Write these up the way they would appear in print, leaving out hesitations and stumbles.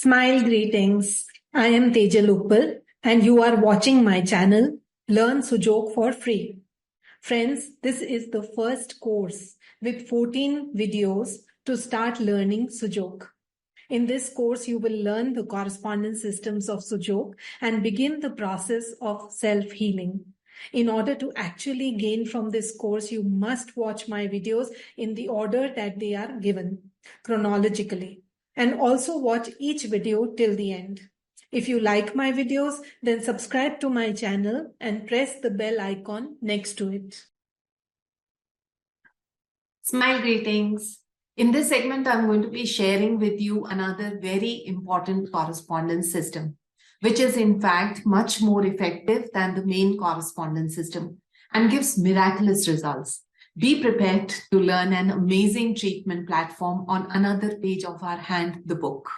Smile greetings. I am Tejal Uppal and you are watching my channel Learn Sujok for free. Friends, this is the first course with 14 videos to start learning Sujok. In this course, you will learn the correspondence systems of Sujok and begin the process of self-healing. In order to actually gain from this course, you must watch my videos in the order that they are given, chronologically. And also watch each video till the end. If you like my videos, then subscribe to my channel and press the bell icon next to it. Smile greetings. In this segment, I'm going to be sharing with you another very important correspondence system, which is in fact much more effective than the main correspondence system and gives miraculous results. Be prepared to learn an amazing treatment platform on another page of our hand, the book.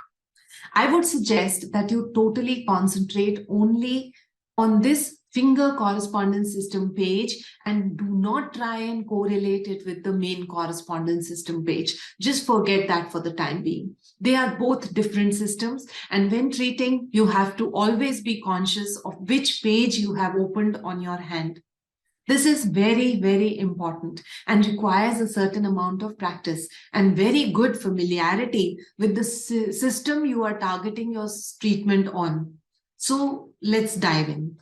I would suggest that you totally concentrate only on this finger correspondence system page and do not try and correlate it with the main correspondence system page. Just forget that for the time being. They are both different systems, and when treating, you have to always be conscious of which page you have opened on your hand. This is very, very important and requires a certain amount of practice and very good familiarity with the system you are targeting your treatment on. So let's dive in.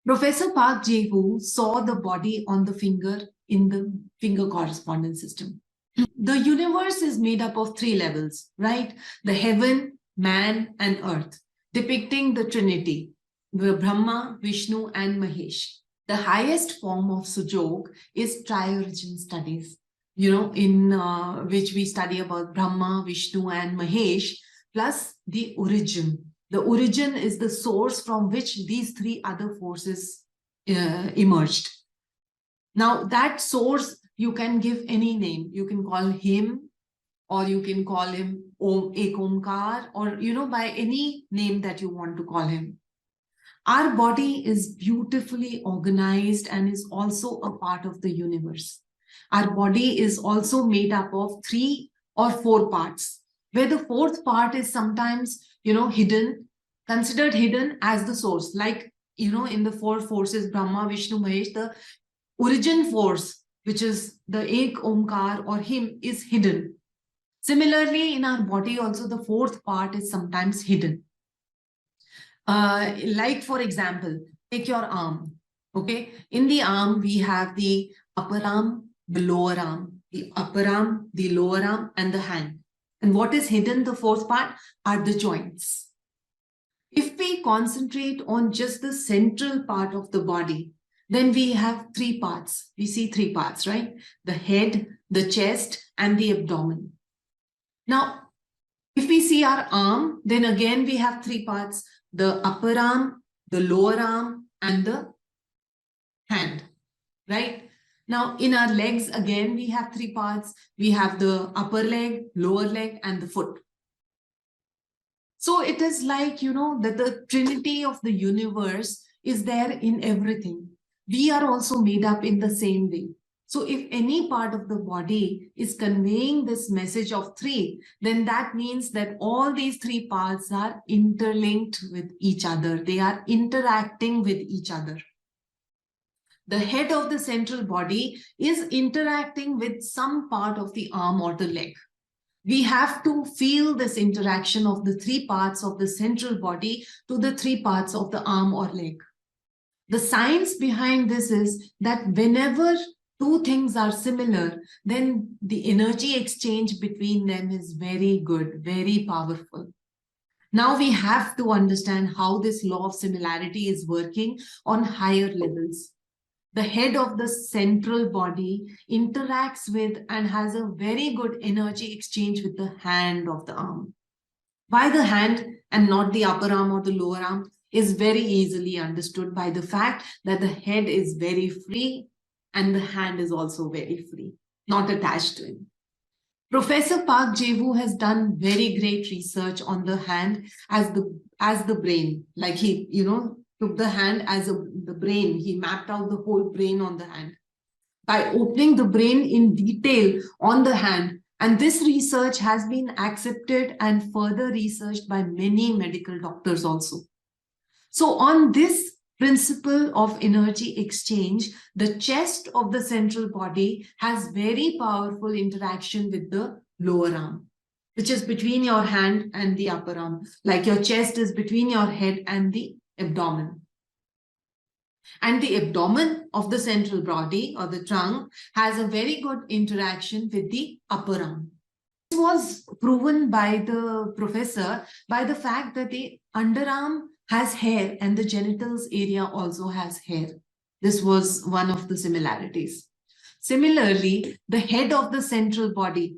Professor Park Jae-woo saw the body on the finger in the finger correspondence system. The universe is made up of three levels, right? The heaven, man, and earth, depicting the Trinity, Brahma, Vishnu, and Mahesh. The highest form of Sujok is tri-origin studies, in which we study about Brahma, Vishnu, and Mahesh, plus the origin. The origin is the source from which these three other forces emerged. Now, that source, you can give any name. You can call him, or you can call him Om Ek Omkar, or, by any name that you want to call him. Our body is beautifully organized and is also a part of the universe. Our body is also made up of 3 or 4 parts, where the fourth part is sometimes, hidden, considered hidden as the source. Like, in the 4 forces, Brahma, Vishnu, Mahesh, the origin force, which is the Ek Omkar or him, is hidden. Similarly, in our body also, the 4th part is sometimes hidden. Like, for example, take your arm, okay? In the arm, we have the upper arm, the lower arm, the upper arm, the lower arm, and the hand. And what is hidden, the 4th part, are the joints. If we concentrate on just the central part of the body, then we have 3 parts. We see 3 parts, right? The head, the chest, and the abdomen. Now, if we see our arm, then again we have 3 parts. The upper arm, the lower arm, and the hand, right? Now, in our legs, again, we have 3 parts. We have the upper leg, lower leg, and the foot. So it is like, that the trinity of the universe is there in everything. We are also made up in the same way. So if any part of the body is conveying this message of 3, then that means that all these 3 parts are interlinked with each other. They are interacting with each other. The head of the central body is interacting with some part of the arm or the leg. We have to feel this interaction of the 3 parts of the central body to the 3 parts of the arm or leg. The science behind this is that whenever 2 things are similar, then the energy exchange between them is very good, very powerful. Now we have to understand how this law of similarity is working on higher levels. The head of the central body interacts with and has a very good energy exchange with the hand of the arm. Why the hand and not the upper arm or the lower arm is very easily understood by the fact that the head is very free and the hand is also very free, not attached to him. Professor Park Jae-woo has done very great research on the hand as the brain. Like he, took the hand as the brain. He mapped out the whole brain on the hand. By opening the brain in detail on the hand And this research has been accepted and further researched by many medical doctors also. So on this principle of energy exchange, the chest of the central body has very powerful interaction with the lower arm, which is between your hand and the upper arm, like your chest is between your head and the abdomen. And the abdomen of the central body or the trunk has a very good interaction with the upper arm. This was proven by the professor by the fact that the underarm has hair and the genitals area also has hair. This was one of the similarities. Similarly, the head of the central body,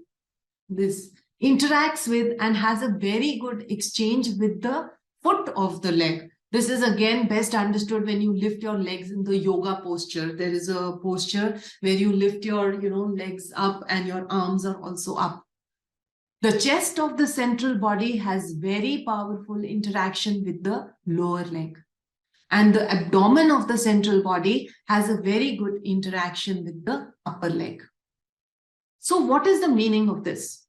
this interacts with and has a very good exchange with the foot of the leg. This is again best understood when you lift your legs in the yoga posture. There is a posture where you lift your legs up and your arms are also up. The chest of the central body has very powerful interaction with the lower leg. And the abdomen of the central body has a very good interaction with the upper leg. So what is the meaning of this?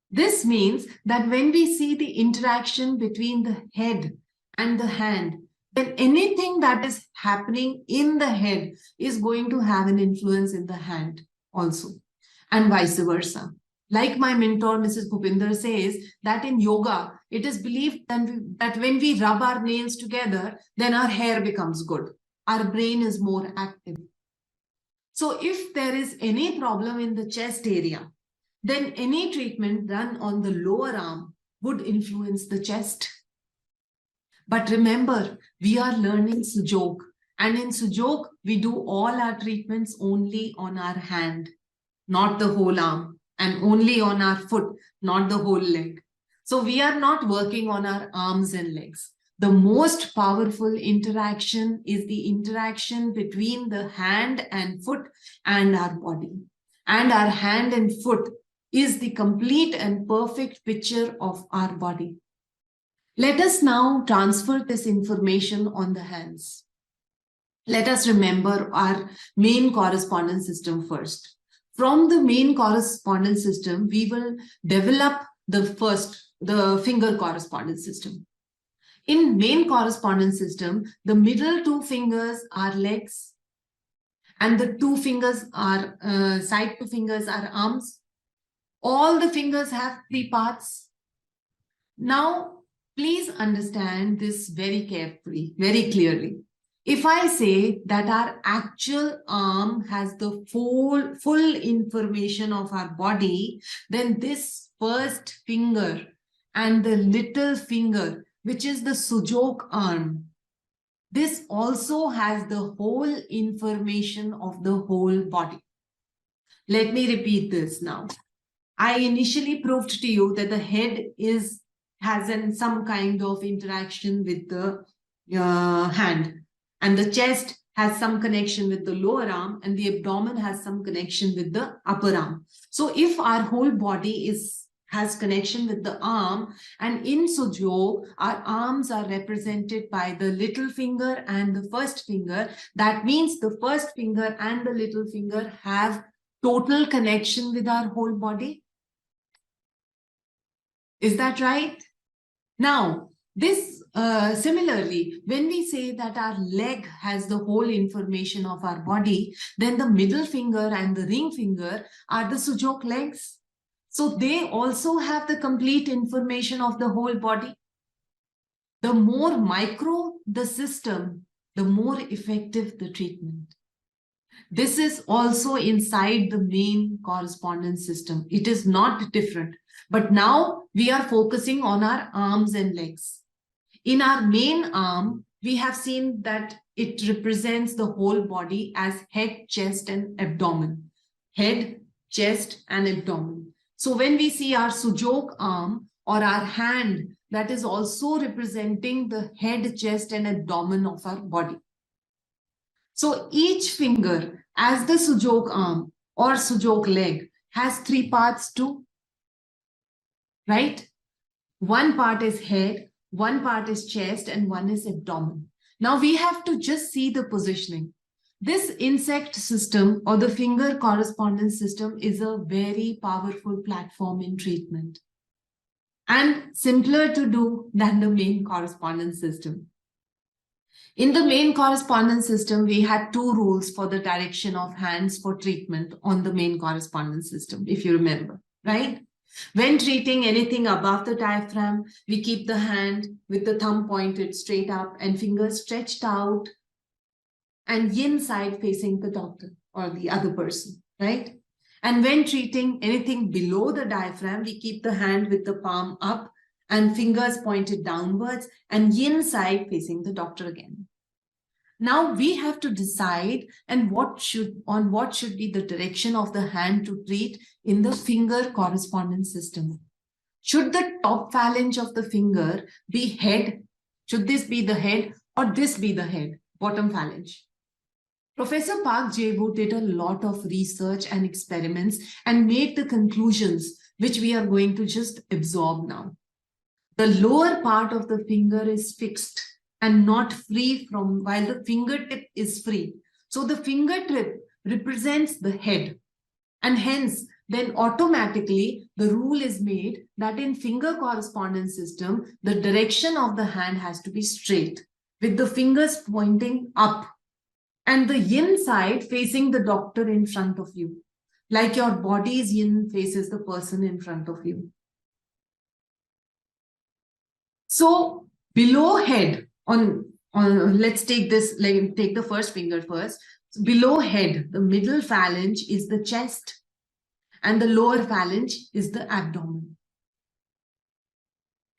This means that when we see the interaction between the head and the hand, then anything that is happening in the head is going to have an influence in the hand also, and vice versa. Like my mentor, Mrs. Bhupinder, says that in yoga, it is believed that when we rub our nails together, then our hair becomes good. Our brain is more active. So if there is any problem in the chest area, then any treatment done on the lower arm would influence the chest. But remember, we are learning Sujok. And in Sujok, we do all our treatments only on our hand, not the whole arm, and only on our foot, not the whole leg. So we are not working on our arms and legs. The most powerful interaction is the interaction between the hand and foot and our body. And our hand and foot is the complete and perfect picture of our body. Let us now transfer this information on the hands. Let us remember our main correspondence system first. From the main correspondence system, we will develop the finger correspondence system. In main correspondence system, the middle two fingers are legs, and the two fingers are side two fingers are arms. All the fingers have 3 parts. Now, please understand this very carefully, very clearly. If I say that our actual arm has the full information of our body, then this first finger and the little finger, which is the Sujok arm, this also has the whole information of the whole body. Let me repeat this now. I initially proved to you that the head has some kind of interaction with the hand, and the chest has some connection with the lower arm, and the abdomen has some connection with the upper arm. So if our whole body has connection with the arm, and in Sujok, our arms are represented by the little finger and the first finger, that means the first finger and the little finger have total connection with our whole body. Is that right? Now, this similarly, when we say that our leg has the whole information of our body, then the middle finger and the ring finger are the Sujok legs. So they also have the complete information of the whole body. The more micro the system, the more effective the treatment. This is also inside the main correspondence system. It is not different. But now we are focusing on our arms and legs. In our main arm, we have seen that it represents the whole body as head, chest, and abdomen. Head, chest, and abdomen. So when we see our Sujok arm or our hand, that is also representing the head, chest, and abdomen of our body. So each finger, as the Sujok arm or Sujok leg, has 3 parts too. Right? One part is head, one part is chest, and one is abdomen. Now we have to just see the positioning. This insect system or the finger correspondence system is a very powerful platform in treatment and simpler to do than the main correspondence system. In the main correspondence system, we had two rules for the direction of hands for treatment on the main correspondence system, if you remember, right? When treating anything above the diaphragm, we keep the hand with the thumb pointed straight up and fingers stretched out and yin side facing the doctor or the other person, right? And when treating anything below the diaphragm, we keep the hand with the palm up and fingers pointed downwards and yin side facing the doctor again. Now we have to decide on what should be the direction of the hand to treat in the finger correspondence system. Should the top phalange of the finger be head? Should this be the head or this be the head, bottom phalange? Professor Park Jae-woo did a lot of research and experiments and made the conclusions which we are going to just absorb now. The lower part of the finger is fixed and not free from, while the fingertip is free. So the fingertip represents the head, and hence then automatically the rule is made that in finger correspondence system, the direction of the hand has to be straight with the fingers pointing up and the yin side facing the doctor in front of you, like your body's yin faces the person in front of you. So below head, on let's take this, like take the first finger first. So below head, the middle phalange is the chest and the lower phalange is the abdomen.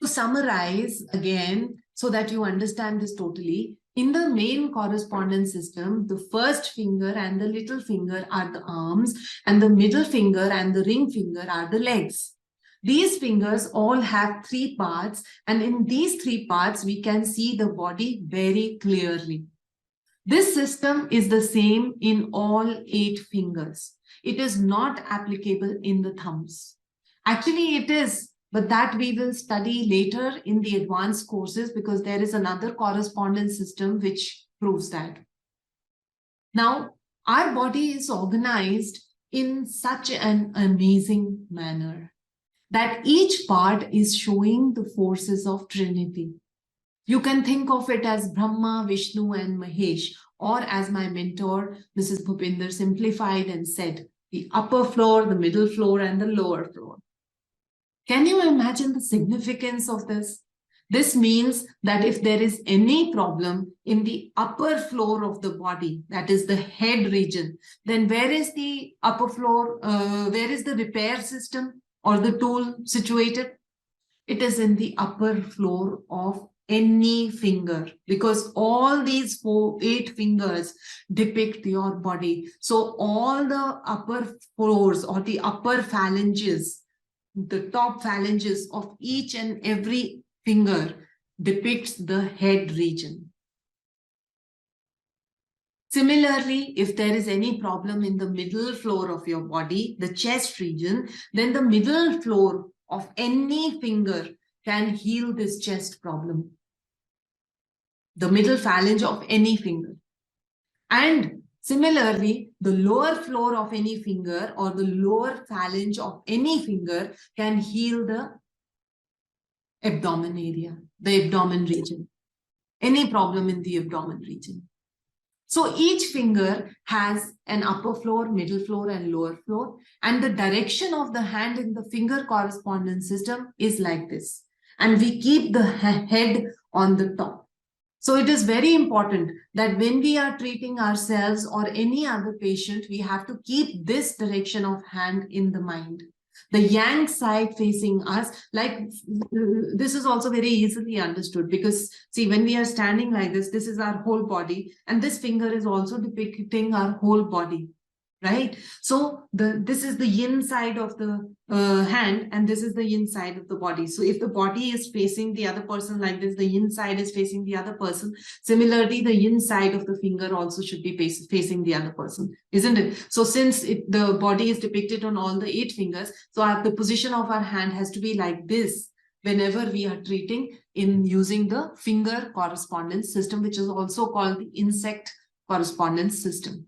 To summarize again, so that you understand this totally, in the main correspondence system, the first finger and the little finger are the arms, and the middle finger and the ring finger are the legs. These fingers all have three parts, and in these three parts, we can see the body very clearly. This system is the same in all 8 fingers. It is not applicable in the thumbs. Actually, it is, but that we will study later in the advanced courses because there is another correspondence system which proves that. Now, our body is organized in such an amazing manner that each part is showing the forces of Trinity. You can think of it as Brahma, Vishnu, and Mahesh, or as my mentor, Mrs. Bhupinder, simplified and said, the upper floor, the middle floor, and the lower floor. Can you imagine the significance of this? This means that if there is any problem in the upper floor of the body, that is the head region, then where is the upper floor, where is the repair system or the tool situated? It is in the upper floor of any finger, because all these 8 fingers depict your body. So all the upper floors or the upper phalanges, the top phalanges of each and every finger depicts the head region. Similarly, if there is any problem in the middle floor of your body, the chest region, then the middle floor of any finger can heal this chest problem. The middle phalange of any finger. And similarly, the lower floor of any finger or the lower phalange of any finger can heal the abdomen area, the abdomen region. Any problem in the abdomen region. So each finger has an upper floor, middle floor, and lower floor. And the direction of the hand in the finger correspondence system is like this. And we keep the head on the top. So it is very important that when we are treating ourselves or any other patient, we have to keep this direction of hand in the mind. The yang side facing us, like this is also very easily understood because see, when we are standing like this is our whole body, and this finger is also depicting our whole body, right? So this is the yin side of the hand, and this is the yin side of the body. So if the body is facing the other person like this, the yin side is facing the other person. Similarly, the yin side of the finger also should be facing the other person, isn't it? So since the body is depicted on all the 8 fingers, so the position of our hand has to be like this whenever we are treating in using the finger correspondence system, which is also called the insect correspondence system.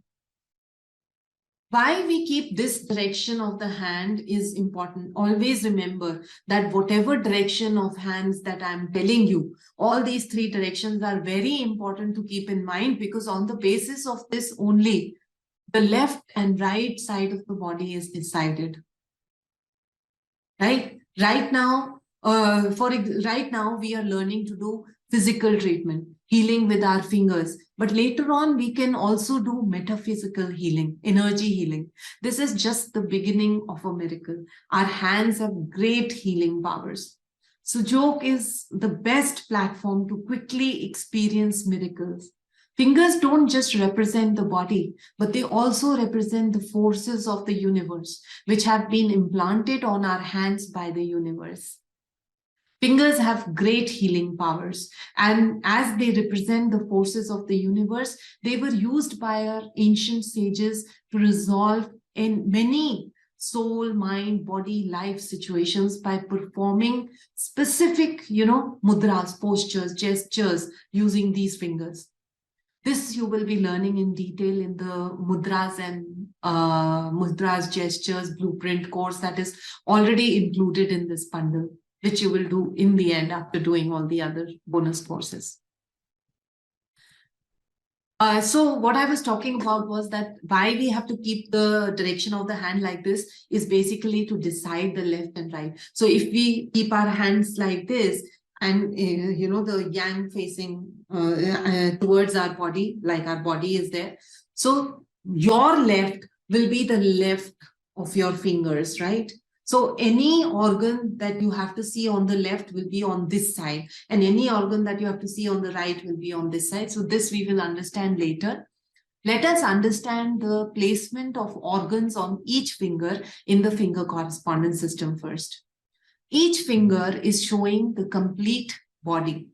Why we keep this direction of the hand is important. Always remember that whatever direction of hands that I'm telling you, all these three directions are very important to keep in mind, because on the basis of this only, the left and right side of the body is decided. Right now, right now we are learning to do physical treatment, healing with our fingers. But later on, we can also do metaphysical healing, energy healing. This is just the beginning of a miracle. Our hands have great healing powers. Sujok is the best platform to quickly experience miracles. Fingers don't just represent the body, but they also represent the forces of the universe, which have been implanted on our hands by the universe. Fingers have great healing powers, and as they represent the forces of the universe, they were used by our ancient sages to resolve in many soul, mind, body, life situations by performing specific, mudras, postures, gestures using these fingers. This you will be learning in detail in the mudras and mudras, gestures, blueprint course that is already included in this bundle, which you will do in the end after doing all the other bonus courses. So what I was talking about was that why we have to keep the direction of the hand like this is basically to decide the left and right. So if we keep our hands like this, and the yang facing towards our body, like our body is there. So your left will be the left of your fingers, right? So any organ that you have to see on the left will be on this side, and any organ that you have to see on the right will be on this side. So this we will understand later. Let us understand the placement of organs on each finger in the finger correspondence system first. Each finger is showing the complete body.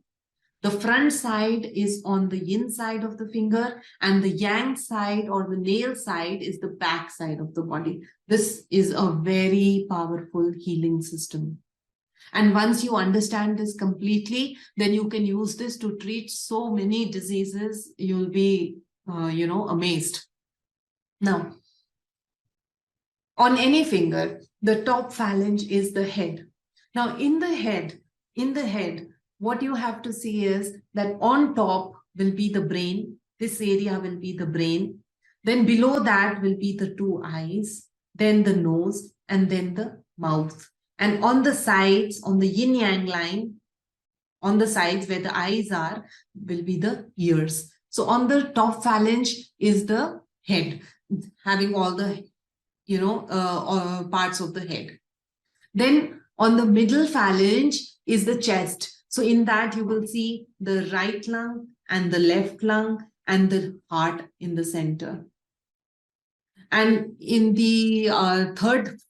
The front side is on the yin side of the finger, and the yang side or the nail side is the back side of the body. This is a very powerful healing system. And once you understand this completely, then you can use this to treat so many diseases. You'll be, amazed. Now, on any finger, the top phalange is the head. Now, in the head, what you have to see is that on top will be the brain. This area will be the brain. Then below that will be the two eyes, then the nose, and then the mouth. And on the sides, on the yin-yang line, on the sides where the eyes are, will be the ears. So on the top phalange is the head, having all the, parts of the head. Then on the middle phalange is the chest. So in that you will see the right lung and the left lung and the heart in the center. And in the third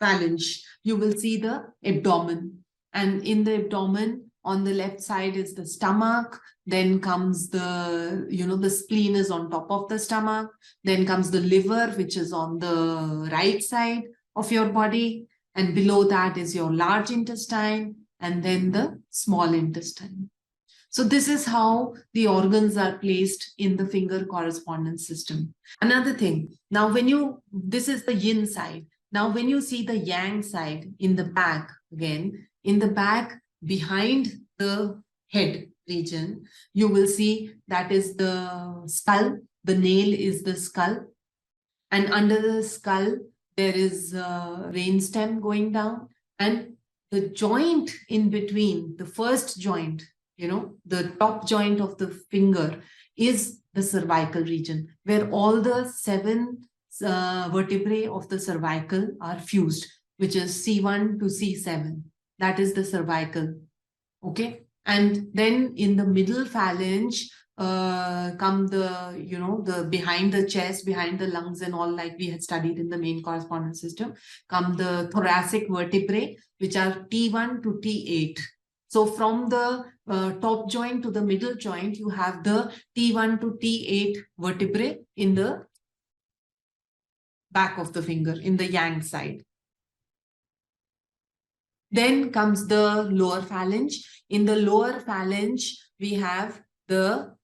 phalange, you will see the abdomen. And in the abdomen, on the left side is the stomach. Then comes the, the spleen is on top of the stomach. Then comes the liver, which is on the right side of your body. And below that is your large intestine, and then the small intestine. So this is how the organs are placed in the finger correspondence system. Another thing, now this is the yin side. Now when you see the yang side in the back, again, in the back behind the head region, you will see that is the skull. The nail is the skull. And under the skull, there is a brain stem going down, and the joint in between, the first joint, the top joint of the finger is the cervical region, where all the 7 vertebrae of the cervical are fused, which is C1 to C7. That is the cervical. Okay. And then in the middle phalange, come the behind the chest, behind the lungs and all, like we had studied in the main correspondence system, come the thoracic vertebrae, which are T1 to T8. So from the top joint to the middle joint, you have the T1 to T8 vertebrae in the back of the finger, in the yang side. Then comes the lower phalange. In the lower phalange, we have the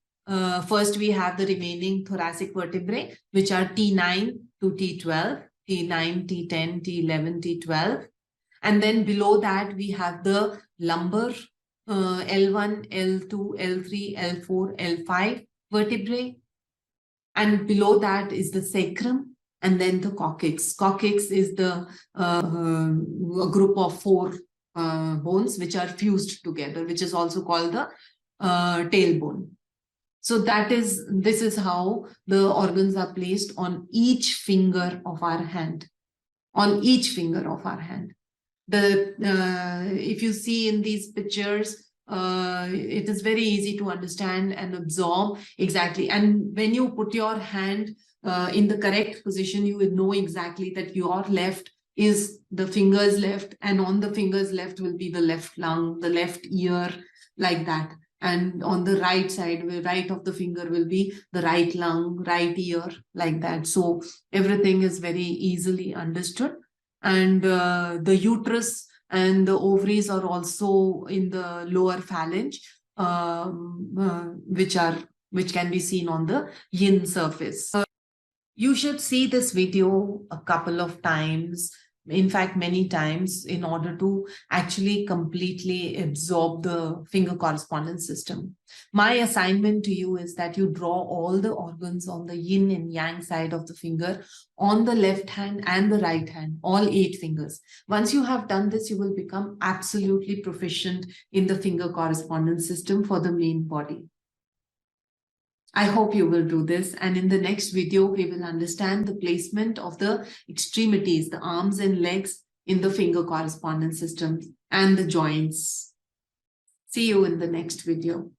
First, we have the remaining thoracic vertebrae, which are T9 to T12, T9, T10, T11, T12. And then below that, we have the lumbar, L1, L2, L3, L4, L5 vertebrae. And below that is the sacrum, and then the coccyx. Coccyx is the a group of 4 bones which are fused together, which is also called the tailbone. So this is how the organs are placed on each finger of our hand. On each finger of our hand. If you see in these pictures, it is very easy to understand and absorb exactly. And when you put your hand in the correct position, you will know exactly that your left is the finger's left, and on the finger's left will be the left lung, the left ear, like that. And on the right side, right of the finger will be the right lung, right ear, like that. So everything is very easily understood. And the uterus and the ovaries are also in the lower phalange, which can be seen on the YIN surface. You should see this video a couple of times, in fact, many times, in order to actually completely absorb the finger correspondence system. My assignment to you is that you draw all the organs on the yin and yang side of the finger on the left hand and the right hand, all 8 fingers. Once you have done this, you will become absolutely proficient in the finger correspondence system for the main body. I hope you will do this, and in the next video, we will understand the placement of the extremities, the arms and legs in the finger correspondence system and the joints. See you in the next video.